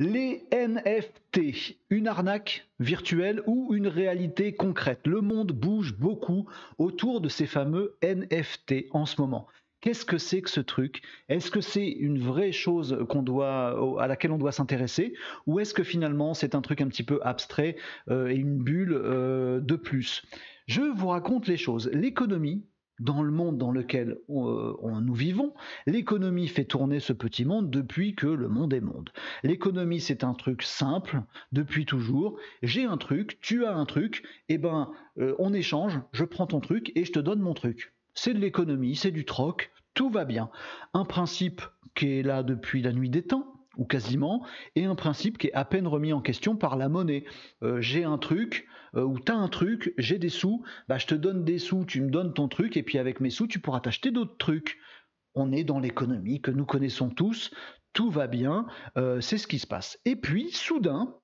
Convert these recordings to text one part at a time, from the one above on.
Les NFT, une arnaque virtuelle ou une réalité concrète? Le monde bouge beaucoup autour de ces fameux NFT en ce moment. Qu'est-ce que c'est que ce truc? Est-ce que c'est une vraie chose à laquelle on doit s'intéresser? Ou est-ce que finalement c'est un truc un petit peu abstrait et une bulle de plus? Je vous raconte les choses. L'économie, dans le monde dans lequel nous vivons, l'économie fait tourner ce petit monde depuis que le monde est monde. L'économie, c'est un truc simple depuis toujours. J'ai un truc, tu as un truc, et ben on échange, je prends ton truc et je te donne mon truc. C'est de l'économie, c'est du troc, tout va bien. Un principe qui est là depuis la nuit des temps, ou quasiment, et un principe qui est à peine remis en question par la monnaie. J'ai un truc, ou t'as un truc, j'ai des sous, bah je te donne des sous, tu me donnes ton truc, et puis avec mes sous, tu pourras t'acheter d'autres trucs. On est dans l'économie que nous connaissons tous, tout va bien, c'est ce qui se passe. Et puis, soudain,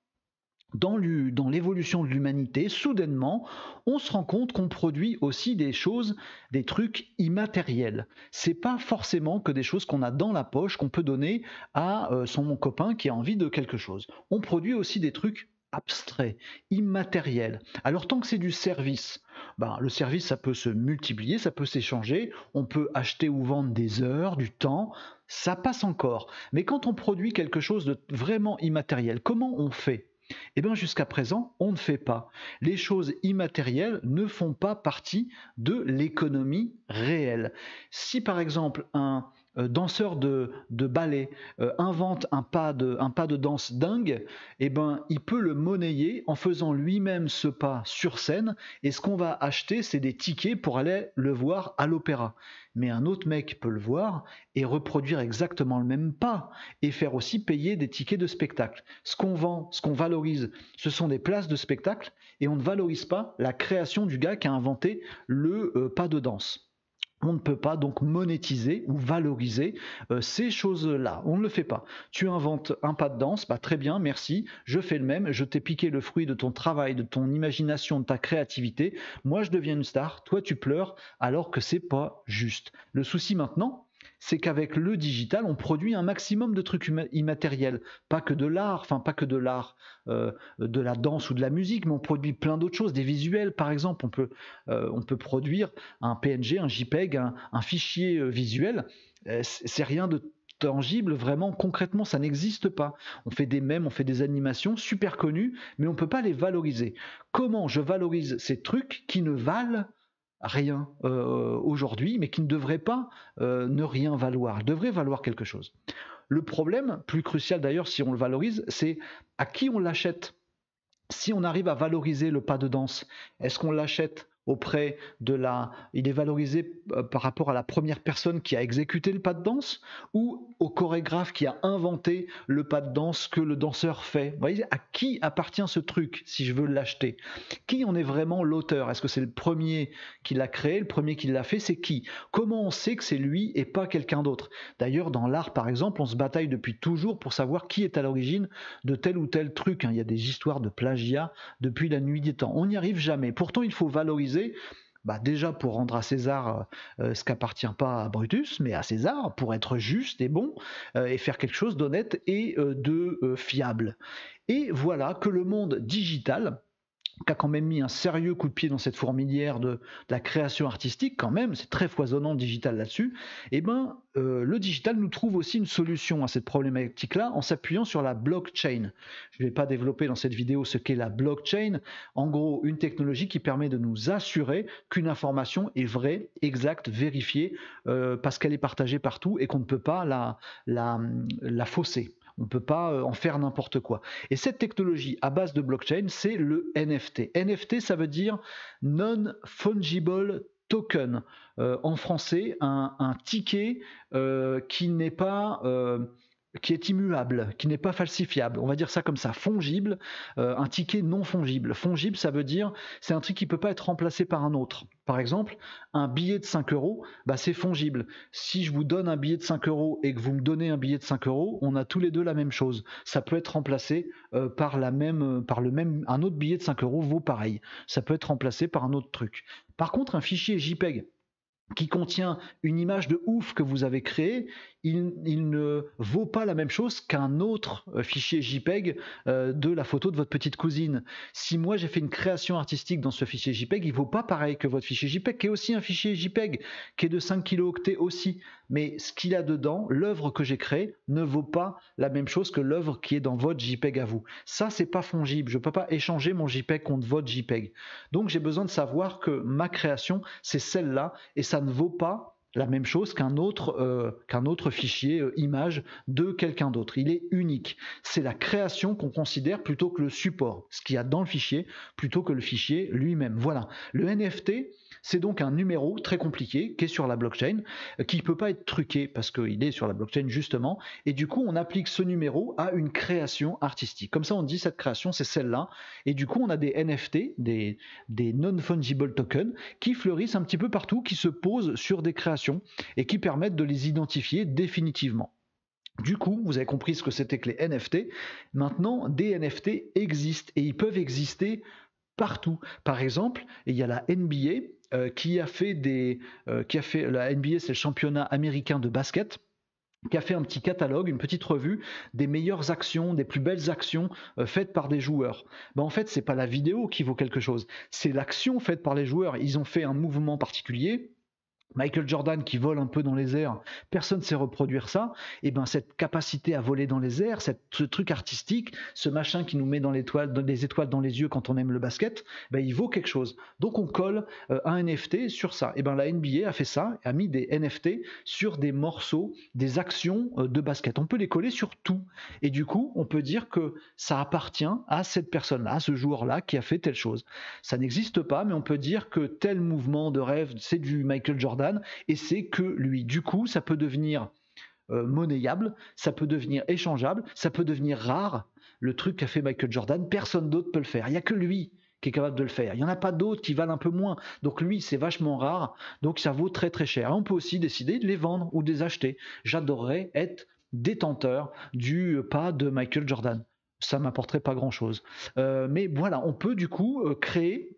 dans l'évolution de l'humanité, soudainement, on se rend compte qu'on produit aussi des choses, des trucs immatériels. C'est pas forcément que des choses qu'on a dans la poche qu'on peut donner à son copain qui a envie de quelque chose. On produit aussi des trucs abstraits, immatériels. Alors tant que c'est du service, ben, le service ça peut se multiplier, ça peut s'échanger, on peut acheter ou vendre des heures, du temps, ça passe encore. Mais quand on produit quelque chose de vraiment immatériel, comment on fait? Eh bien, jusqu'à présent, on ne fait pas. Les choses immatérielles ne font pas partie de l'économie réelle. Si par exemple un danseur de ballet invente un pas de danse dingue, eh ben, il peut le monnayer en faisant lui-même ce pas sur scène, et ce qu'on va acheter, c'est des tickets pour aller le voir à l'opéra. Mais un autre mec peut le voir et reproduire exactement le même pas, et faire aussi payer des tickets de spectacle. Ce qu'on vend, ce qu'on valorise, ce sont des places de spectacle, et on ne valorise pas la création du gars qui a inventé le pas de danse. On ne peut pas donc monétiser ou valoriser ces choses-là. On ne le fait pas. Tu inventes un pas de danse, bah très bien, merci, je fais le même, je t'ai piqué le fruit de ton travail, de ton imagination, de ta créativité. Moi, je deviens une star, toi, tu pleures, alors que c'est pas juste. Le souci maintenant, c'est qu'avec le digital, on produit un maximum de trucs immatériels, pas que de l'art, enfin pas que de l'art, de la danse ou de la musique, mais on produit plein d'autres choses, des visuels par exemple, on peut produire un PNG, un JPEG, un fichier visuel, c'est rien de tangible, vraiment concrètement ça n'existe pas. On fait des mèmes, on fait des animations super connues, mais on ne peut pas les valoriser. Comment je valorise ces trucs qui ne valent rien aujourd'hui, mais qui ne devraient pas ne rien valoir, devraient valoir quelque chose. Le problème, plus crucial d'ailleurs si on le valorise, c'est à qui on l'achète. Si on arrive à valoriser le pas de danse, est-ce qu'on l'achète auprès de la... Il est valorisé par rapport à la première personne qui a exécuté le pas de danse ou au chorégraphe qui a inventé le pas de danse que le danseur fait? Vous voyez, à qui appartient ce truc si je veux l'acheter? Qui en est vraiment l'auteur? Est-ce que c'est le premier qui l'a créé, le premier qui l'a fait? C'est qui? Comment on sait que c'est lui et pas quelqu'un d'autre? D'ailleurs, dans l'art, par exemple, on se bataille depuis toujours pour savoir qui est à l'origine de tel ou tel truc. Il y a des histoires de plagiat depuis la nuit des temps. On n'y arrive jamais. Pourtant, il faut valoriser, bah déjà pour rendre à César ce qu'appartient pas à Brutus, mais à César, pour être juste et bon, et faire quelque chose d'honnête et de fiable. Et voilà que le monde digital, qui a quand même mis un sérieux coup de pied dans cette fourmilière de la création artistique, quand même, c'est très foisonnant le digital là-dessus, et ben le digital nous trouve aussi une solution à cette problématique-là en s'appuyant sur la blockchain. Je ne vais pas développer dans cette vidéo ce qu'est la blockchain. En gros, une technologie qui permet de nous assurer qu'une information est vraie, exacte, vérifiée, parce qu'elle est partagée partout et qu'on ne peut pas la fausser. On ne peut pas en faire n'importe quoi. Et cette technologie à base de blockchain, c'est le NFT. NFT, ça veut dire Non-Fungible Token. En français, un ticket qui n'est pas... qui est immuable, qui n'est pas falsifiable. On va dire ça comme ça, fongible, un ticket non fongible. Fongible, ça veut dire c'est un truc qui ne peut pas être remplacé par un autre. Par exemple, un billet de 5 euros, bah, c'est fongible. Si je vous donne un billet de 5 euros et que vous me donnez un billet de 5 euros, on a tous les deux la même chose. Ça peut être remplacé par un autre billet de 5 euros vaut pareil. Ça peut être remplacé par un autre truc. Par contre, un fichier JPEG, qui contient une image de ouf que vous avez créée, il ne vaut pas la même chose qu'un autre fichier JPEG de la photo de votre petite cousine. Si moi j'ai fait une création artistique dans ce fichier JPEG, il ne vaut pas pareil que votre fichier JPEG, qui est aussi un fichier JPEG, qui est de 5 kilooctets aussi. Mais ce qu'il a dedans, l'œuvre que j'ai créée, ne vaut pas la même chose que l'œuvre qui est dans votre JPEG à vous. Ça, c'est pas fongible. Je ne peux pas échanger mon JPEG contre votre JPEG. Donc j'ai besoin de savoir que ma création, c'est celle-là, et ça ne vaut pas la même chose qu'un autre fichier image de quelqu'un d'autre. Il est unique. C'est la création qu'on considère plutôt que le support, ce qu'il y a dans le fichier, plutôt que le fichier lui-même. Voilà. Le NFT, c'est donc un numéro très compliqué qui est sur la blockchain, qui ne peut pas être truqué parce qu'il est sur la blockchain justement, et du coup on applique ce numéro à une création artistique. Comme ça on dit cette création c'est celle-là, et du coup on a des NFT, des non-fungible tokens, qui fleurissent un petit peu partout, qui se posent sur des créations et qui permettent de les identifier définitivement. Du coup, vous avez compris ce que c'était que les NFT. Maintenant, des NFT existent et ils peuvent exister partout. Par exemple, il y a la NBA qui a fait la NBA, c'est le championnat américain de basket, qui a fait un petit catalogue, une petite revue des meilleures actions, des plus belles actions faites par des joueurs. Ben en fait, c'est pas la vidéo qui vaut quelque chose, c'est l'action faite par les joueurs. Ils ont fait un mouvement particulier. Michael Jordan qui vole un peu dans les airs, personne ne sait reproduire ça. Et ben cette capacité à voler dans les airs, ce truc artistique, ce machin qui nous met dans des étoiles dans les yeux quand on aime le basket, ben il vaut quelque chose. Donc on colle un NFT sur ça. Et ben la NBA a fait ça, a mis des NFT sur des morceaux, des actions de basket. On peut les coller sur tout. Et du coup, on peut dire que ça appartient à cette personne-là, à ce joueur-là qui a fait telle chose. Ça n'existe pas, mais on peut dire que tel mouvement de rêve, c'est du Michael Jordan, et c'est que lui. Du coup, ça peut devenir monnayable, ça peut devenir échangeable, ça peut devenir rare. Le truc qu'a fait Michael Jordan, personne d'autre peut le faire. Il n'y a que lui qui est capable de le faire. Il n'y en a pas d'autres qui valent un peu moins. Donc lui, c'est vachement rare, donc ça vaut très très cher. Et on peut aussi décider de les vendre ou de les acheter. J'adorerais être détenteur du pas de Michael Jordan. Ça m'apporterait pas grand-chose. Mais voilà, on peut du coup créer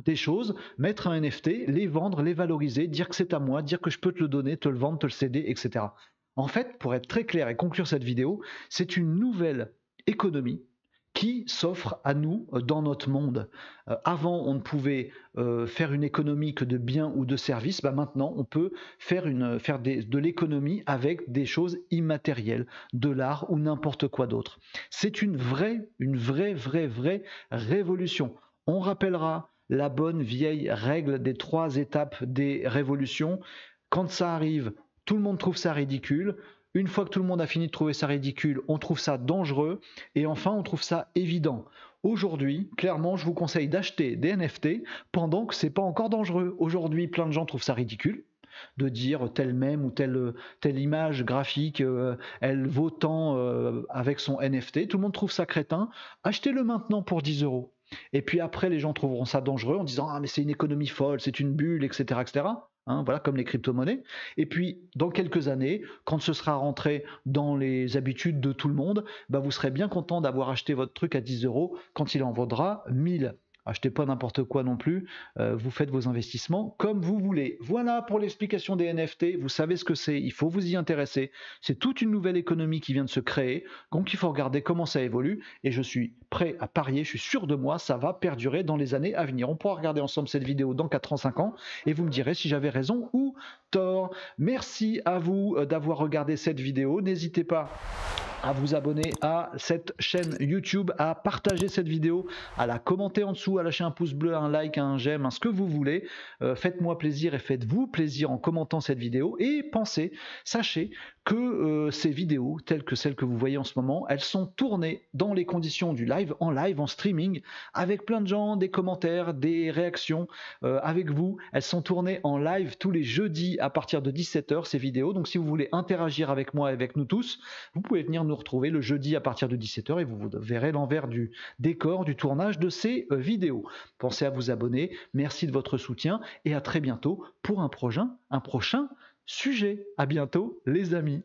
des choses, mettre un NFT, les vendre, les valoriser, dire que c'est à moi, dire que je peux te le donner, te le vendre, te le céder, etc. En fait, pour être très clair et conclure cette vidéo, c'est une nouvelle économie qui s'offre à nous dans notre monde. Avant, on ne pouvait faire une économie que de biens ou de services. Maintenant, on peut faire de l'économie avec des choses immatérielles, de l'art ou n'importe quoi d'autre. C'est une vraie révolution. On rappellera la bonne vieille règle des 3 étapes des révolutions. Quand ça arrive, tout le monde trouve ça ridicule. Une fois que tout le monde a fini de trouver ça ridicule, on trouve ça dangereux. Et enfin, on trouve ça évident. Aujourd'hui, clairement, je vous conseille d'acheter des NFT pendant que ce n'est pas encore dangereux. Aujourd'hui, plein de gens trouvent ça ridicule de dire tel mème ou telle image graphique, elle vaut tant avec son NFT. Tout le monde trouve ça crétin. Achetez-le maintenant pour 10 €. Et puis après, les gens trouveront ça dangereux en disant « Ah, mais c'est une économie folle, c'est une bulle, etc. etc. » Voilà, comme les crypto-monnaies. Et puis, dans quelques années, quand ce sera rentré dans les habitudes de tout le monde, bah, vous serez bien content d'avoir acheté votre truc à 10 € quand il en vaudra 1000. Achetez pas n'importe quoi non plus, vous faites vos investissements comme vous voulez. Voilà pour l'explication des NFT, vous savez ce que c'est, il faut vous y intéresser. C'est toute une nouvelle économie qui vient de se créer, donc il faut regarder comment ça évolue, et je suis prêt à parier, je suis sûr de moi, ça va perdurer dans les années à venir. On pourra regarder ensemble cette vidéo dans 4 ans, 5 ans, et vous me direz si j'avais raison ou tort. Merci à vous d'avoir regardé cette vidéo, n'hésitez pas à vous abonner à cette chaîne YouTube, à partager cette vidéo, à la commenter en dessous, à lâcher un pouce bleu, un like, un j'aime, ce que vous voulez. Faites-moi plaisir et faites-vous plaisir en commentant cette vidéo. Et pensez, sachez que ces vidéos, telles que celles que vous voyez en ce moment, elles sont tournées dans les conditions du live, en streaming, avec plein de gens, des commentaires, des réactions avec vous. Elles sont tournées en live tous les jeudis à partir de 17 h, ces vidéos. Donc si vous voulez interagir avec moi et avec nous tous, vous pouvez venir nous retrouver le jeudi à partir de 17 h et vous verrez l'envers du décor du tournage de ces vidéos. Pensez à vous abonner, merci de votre soutien et à très bientôt pour un prochain sujet. À bientôt les amis.